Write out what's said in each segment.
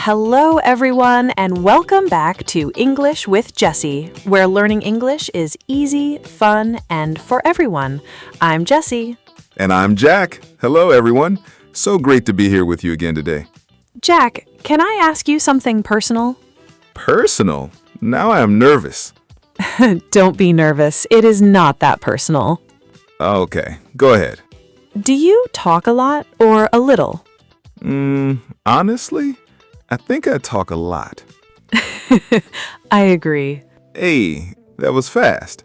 Hello, everyone, and welcome back to English with Jessy, where learning English is easy, fun, and for everyone. I'm Jessy. And I'm Jack. Hello, everyone. So great to be here with you again today. Jack, can I ask you something personal? Personal? Now I am nervous. Don't be nervous. It is not that personal. Okay, go ahead. Do you talk a lot or a little? Honestly, I think I talk a lot. I agree. Hey, that was fast.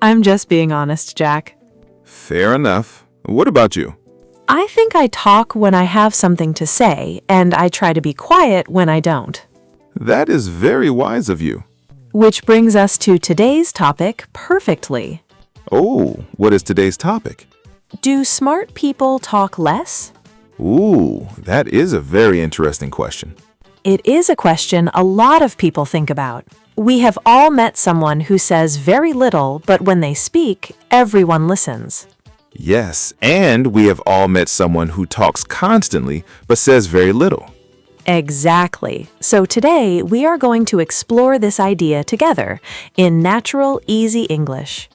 I'm just being honest, Jack. Fair enough. What about you? I think I talk when I have something to say, and I try to be quiet when I don't. That is very wise of you. Which brings us to today's topic perfectly. Oh, what is today's topic? Do smart people talk less? Ooh, that is a very interesting question. It is a question a lot of people think about. We have all met someone who says very little, but when they speak, everyone listens. Yes, and we have all met someone who talks constantly but says very little. Exactly. So today, we are going to explore this idea together in natural, easy English.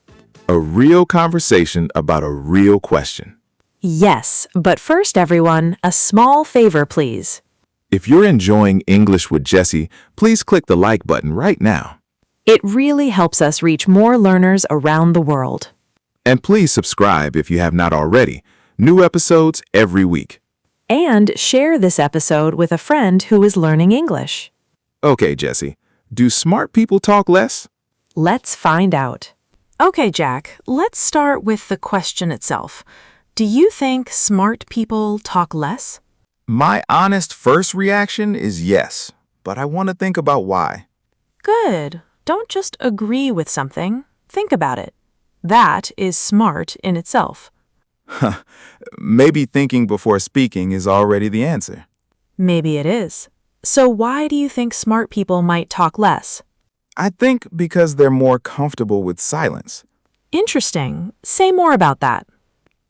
A real conversation about a real question. Yes, but first, everyone, a small favor, please. If you're enjoying English with Jessy, please click the like button right now. It really helps us reach more learners around the world. And please subscribe if you have not already. New episodes every week. And share this episode with a friend who is learning English. Okay, Jessy, do smart people talk less? Let's find out. Okay, Jack, let's start with the question itself. Do you think smart people talk less? My honest first reaction is yes, but I want to think about why. Good. Don't just agree with something. Think about it. That is smart in itself. Maybe thinking before speaking is already the answer. Maybe it is. So why do you think smart people might talk less? I think because they're more comfortable with silence. Interesting. Say more about that.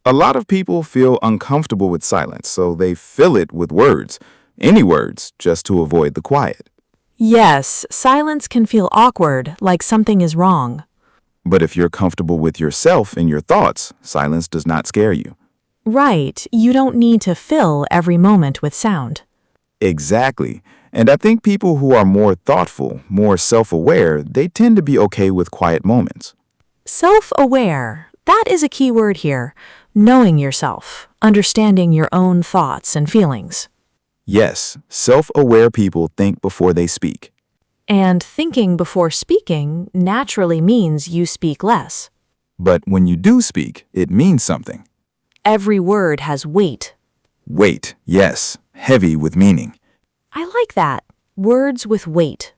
A lot of people feel uncomfortable with silence, so they fill it with words, any words, just to avoid the quiet. Yes, silence can feel awkward, like something is wrong. But if you're comfortable with yourself and your thoughts, silence does not scare you. Right, you don't need to fill every moment with sound. Exactly. And I think people who are more thoughtful, more self-aware, they tend to be okay with quiet moments. Self-aware, that is a key word here. Knowing yourself, understanding your own thoughts and feelings. Yes, self-aware people think before they speak. And thinking before speaking naturally means you speak less. But when you do speak, it means something. Every word has weight. Weight, yes, heavy with meaning. I like that. Words with weight.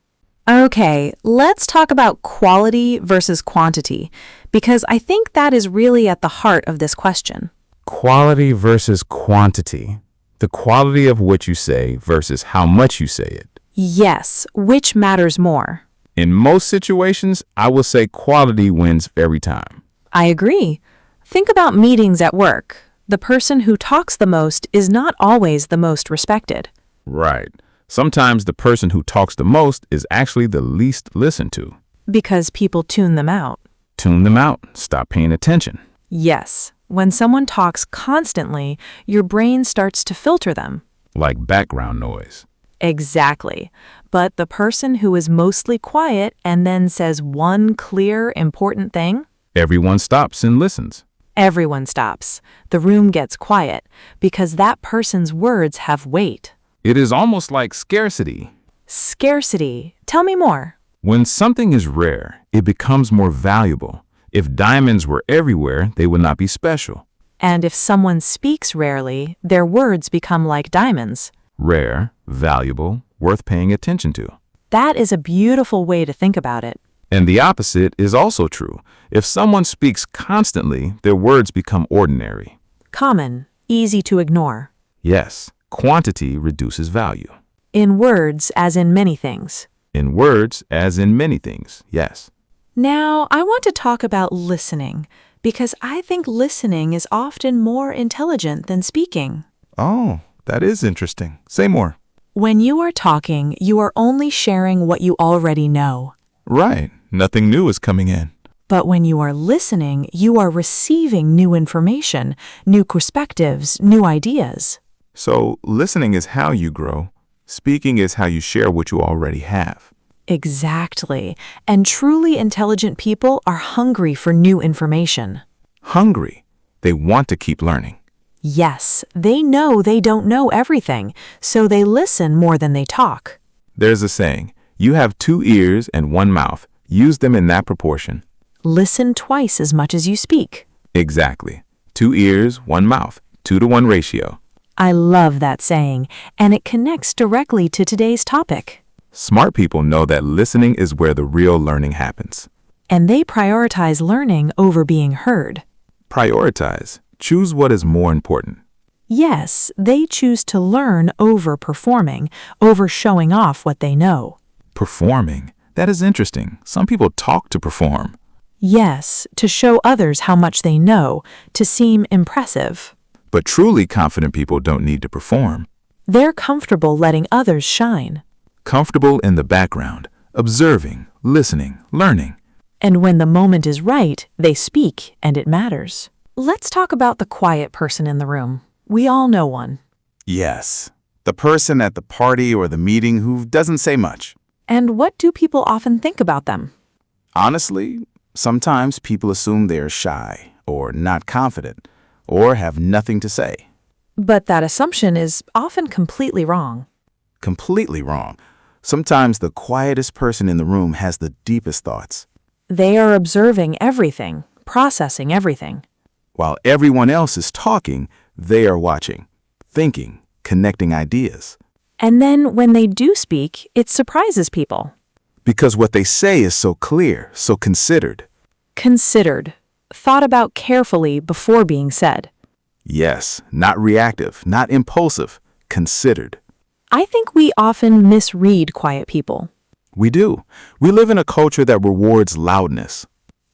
Okay, let's talk about quality versus quantity, because I think that is really at the heart of this question. Quality versus quantity. The quality of what you say versus how much you say it. Yes, which matters more? In most situations, I will say quality wins every time. I agree. Think about meetings at work. The person who talks the most is not always the most respected. Right. Sometimes the person who talks the most is actually the least listened to. Because people tune them out. Tune them out. Stop paying attention. Yes. When someone talks constantly, your brain starts to filter them. Like background noise. Exactly. But the person who is mostly quiet and then says one clear, important thing? Everyone stops and listens. Everyone stops. The room gets quiet because that person's words have weight. It is almost like scarcity. Scarcity. Tell me more. When something is rare, it becomes more valuable. If diamonds were everywhere, they would not be special. And if someone speaks rarely, their words become like diamonds. Rare, valuable, worth paying attention to. That is a beautiful way to think about it. And the opposite is also true. If someone speaks constantly, their words become ordinary. Common, easy to ignore. Yes, quantity reduces value. In words, as in many things. In words, as in many things, yes. Now, I want to talk about listening, because I think listening is often more intelligent than speaking. Oh, that is interesting. Say more. When you are talking, you are only sharing what you already know. Right. Nothing new is coming in. But when you are listening, you are receiving new information, new perspectives, new ideas. So listening is how you grow. Speaking is how you share what you already have. Exactly. And truly intelligent people are hungry for new information. Hungry. They want to keep learning. Yes, they know they don't know everything, so they listen more than they talk. There's a saying, you have 2 ears and 1 mouth. Use them in that proportion. Listen twice as much as you speak. Exactly. 2 ears, 1 mouth. 2-to-1 ratio. I love that saying, and it connects directly to today's topic. Smart people know that listening is where the real learning happens. And they prioritize learning over being heard. Prioritize. Choose what is more important. Yes, they choose to learn over performing, over showing off what they know. Performing. That is interesting. Some people talk to perform. Yes, to show others how much they know, to seem impressive. But truly confident people don't need to perform. They're comfortable letting others shine. Comfortable in the background, observing, listening, learning. And when the moment is right, they speak, and it matters. Let's talk about the quiet person in the room. We all know one. Yes, the person at the party or the meeting who doesn't say much. And what do people often think about them? Honestly, sometimes people assume they're shy or not confident or have nothing to say. But that assumption is often completely wrong. Completely wrong. Sometimes the quietest person in the room has the deepest thoughts. They are observing everything, processing everything. While everyone else is talking, they are watching, thinking, connecting ideas. And then when they do speak, it surprises people. Because what they say is so clear, so considered. Considered, thought about carefully before being said. Yes, not reactive, not impulsive, considered. I think we often misread quiet people. We do. We live in a culture that rewards loudness.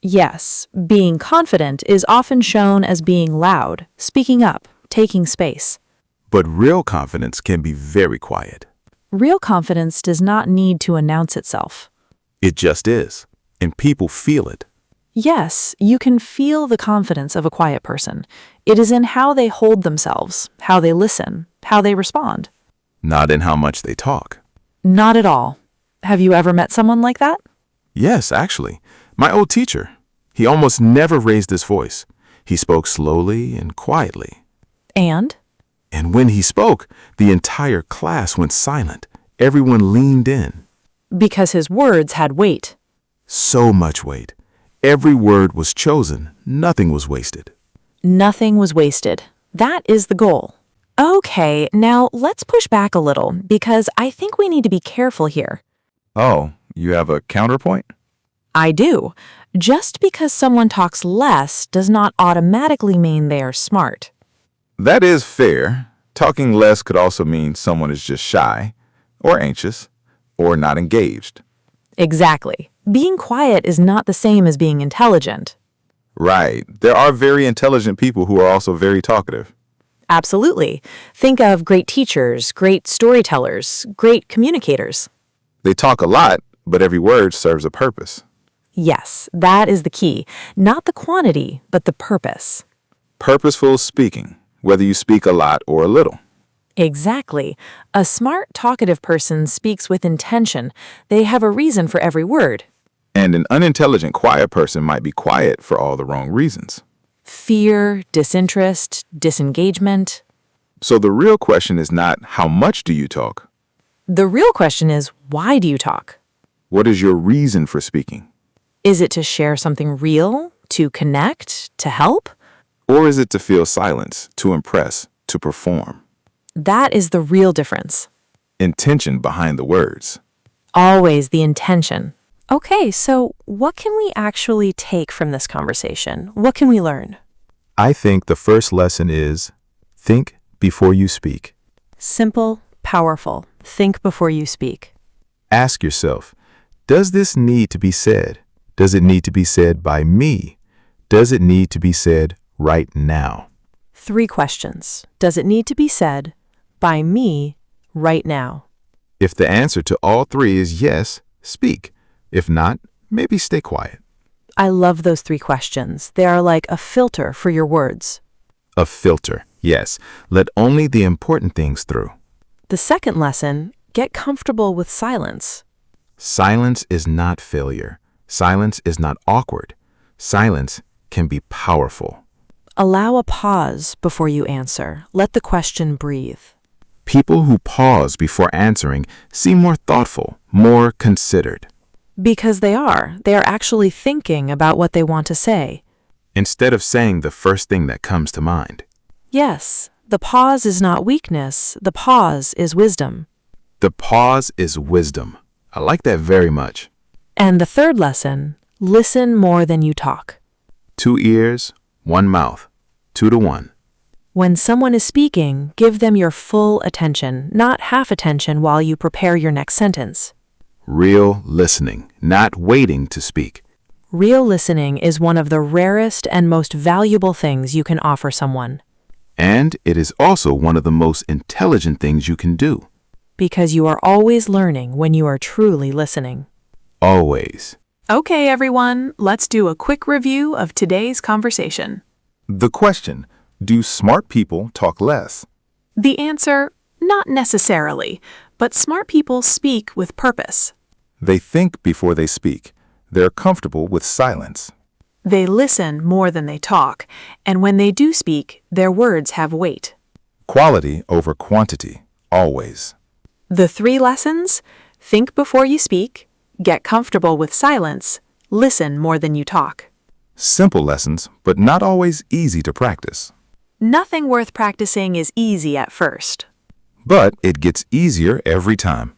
Yes, being confident is often shown as being loud, speaking up, taking space. But real confidence can be very quiet. Real confidence does not need to announce itself. It just is, and people feel it. Yes, you can feel the confidence of a quiet person. It is in how they hold themselves, how they listen, how they respond. Not in how much they talk. Not at all. Have you ever met someone like that? Yes, actually. My old teacher. He almost never raised his voice. He spoke slowly and quietly. And when he spoke, the entire class went silent. Everyone leaned in. because his words had weight. So much weight. Every word was chosen. Nothing was wasted. Nothing was wasted. That is the goal. Okay, now let's push back a little because I think we need to be careful here. Oh, you have a counterpoint? I do. Just because someone talks less does not automatically mean they are smart. That is fair. Talking less could also mean someone is just shy, or anxious, or not engaged. Exactly. Being quiet is not the same as being intelligent. Right. There are very intelligent people who are also very talkative. Absolutely. Think of great teachers, great storytellers, great communicators. They talk a lot, but every word serves a purpose. Yes, that is the key. Not the quantity, but the purpose. Purposeful speaking, whether you speak a lot or a little. Exactly. A smart, talkative person speaks with intention. They have a reason for every word. And an unintelligent, quiet person might be quiet for all the wrong reasons. Fear, disinterest, disengagement. So the real question is not how much do you talk? The real question is, why do you talk? What is your reason for speaking? Is it to share something real, to connect, to help? Or is it to fill silence, to impress, to perform? That is the real difference. Intention behind the words. Always the intention. Okay, so what can we actually take from this conversation? What can we learn? I think the first lesson is think before you speak. Simple, powerful. Think before you speak. Ask yourself, does this need to be said? Does it need to be said by me? Does it need to be said right now? 3 questions. Does it need to be said by me right now? If the answer to all three is yes, speak. If not, maybe stay quiet. I love those three questions. They are like a filter for your words. A filter, yes. Let only the important things through. The second lesson, get comfortable with silence. Silence is not failure. Silence is not awkward. Silence can be powerful. Allow a pause before you answer. Let the question breathe. People who pause before answering seem more thoughtful, more considered. Because they are. They are actually thinking about what they want to say. Instead of saying the first thing that comes to mind. Yes, the pause is not weakness. The pause is wisdom. The pause is wisdom. I like that very much. And the third lesson, listen more than you talk. 2 ears, 1 mouth, 2 to 1. When someone is speaking, give them your full attention, not half attention while you prepare your next sentence. Real listening, not waiting to speak. Real listening is one of the rarest and most valuable things you can offer someone. And it is also one of the most intelligent things you can do. Because you are always learning when you are truly listening. Always. Okay, everyone, let's do a quick review of today's conversation. The question, do smart people talk less? The answer, not necessarily, but smart people speak with purpose. They think before they speak. They're comfortable with silence. They listen more than they talk, and when they do speak, their words have weight. Quality over quantity, always. The 3 lessons: think before you speak, get comfortable with silence, listen more than you talk. Simple lessons, but not always easy to practice. Nothing worth practicing is easy at first. But it gets easier every time.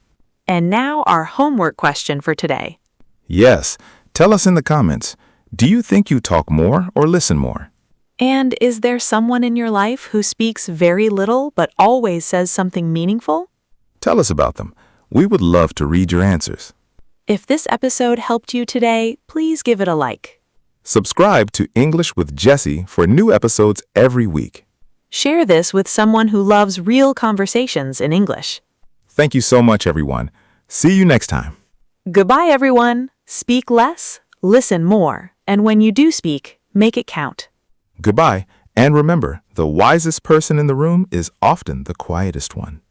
And now our homework question for today. Yes, tell us in the comments, do you think you talk more or listen more? And is there someone in your life who speaks very little but always says something meaningful? Tell us about them. We would love to read your answers. If this episode helped you today, please give it a like. Subscribe to English with Jessy for new episodes every week. Share this with someone who loves real conversations in English. Thank you so much, everyone. See you next time. Goodbye, everyone. Speak less, listen more, and when you do speak, make it count. Goodbye, and remember, the wisest person in the room is often the quietest one.